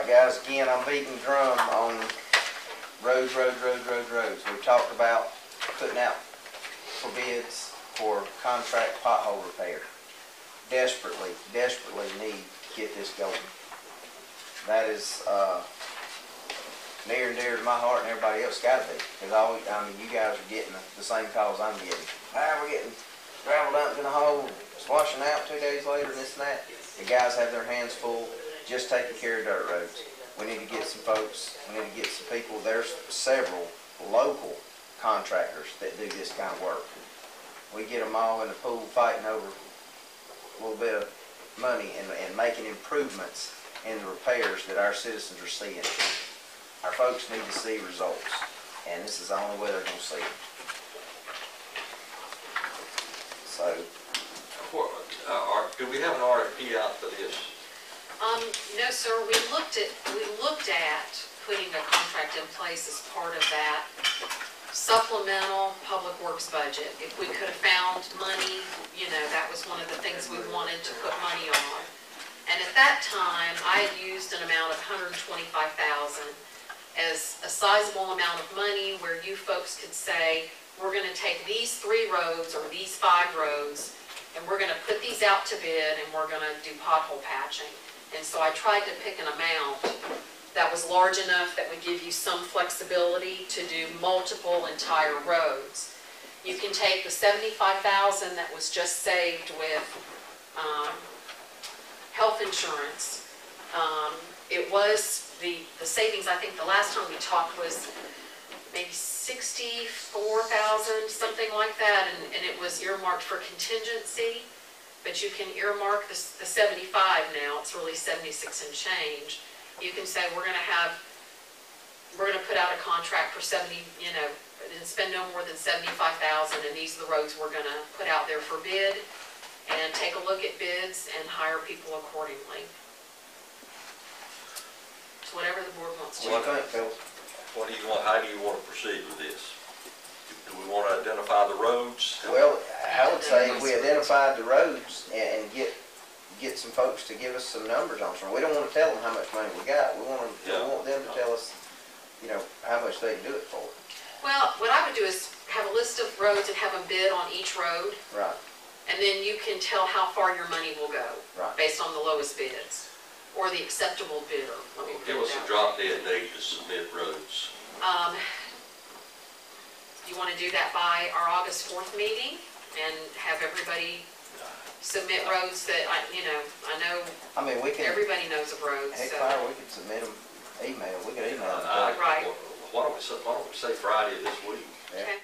guys, again, I'm beating the drum on roads. We've talked about putting out for bids for contract pothole repair. Desperately need to get this going. That is near and dear to my heart, and everybody else got to be. Because I mean, you guys are getting the same calls I'm getting. We're getting gravel dumped in a hole, it's washing out 2 days later, and this and that. The guys have their hands full just taking care of dirt roads. We need to get some folks, we need to get some people. There's several local contractors that do this kind of work. We get them all in the pool fighting over a little bit of money and making improvements in the repairs that our citizens are seeing. Our folks need to see results, and this is the only way they're going to see them. So, do we have an RFP out for this? No, sir. We looked at putting a contract in place as part of that supplemental public works budget. If we could have found money, you know, that was one of the things we wanted to put money on. And at that time, I had used an amount of $125,000 as a sizable amount of money where you folks could say, we're going to take these 3 roads or these 5 roads, and we're going to put these out to bid, and we're going to do pothole patching. And so I tried to pick an amount that was large enough that would give you some flexibility to do multiple entire roads. You can take the $75,000 that was just saved with health insurance. It was the savings, I think the last time we talked was maybe $64,000, something like that, and it was earmarked for contingency. But you can earmark the 75 now. It's really 76 and change. You can say we're going to put out a contract for 70, you know, and spend no more than $75,000, and these are the roads we're going to put out there for bid, and take a look at bids and hire people accordingly. So whatever the board wants to do. What do you think, Phil? What do you want? How do you want to proceed with this? Do we want to identify the roads? Well, I would say if we identified the roads and get some folks to give us some numbers on some. We don't want to tell them how much money we got. We want them to tell us, you know, how much they can do it for. Well, what I would do is have a list of roads and have them bid on each road. Right. And then you can tell how far your money will go. Right. Based on the lowest bids or the acceptable bidder. Let me Give us a drop dead date to submit roads. You want to do that by our August 4th meeting and have everybody submit roads that I know. I mean, we can. Everybody knows of roads. Heck, so. we could submit them email. We could email them. Right. Why don't we say Friday of this week? Yeah. Okay.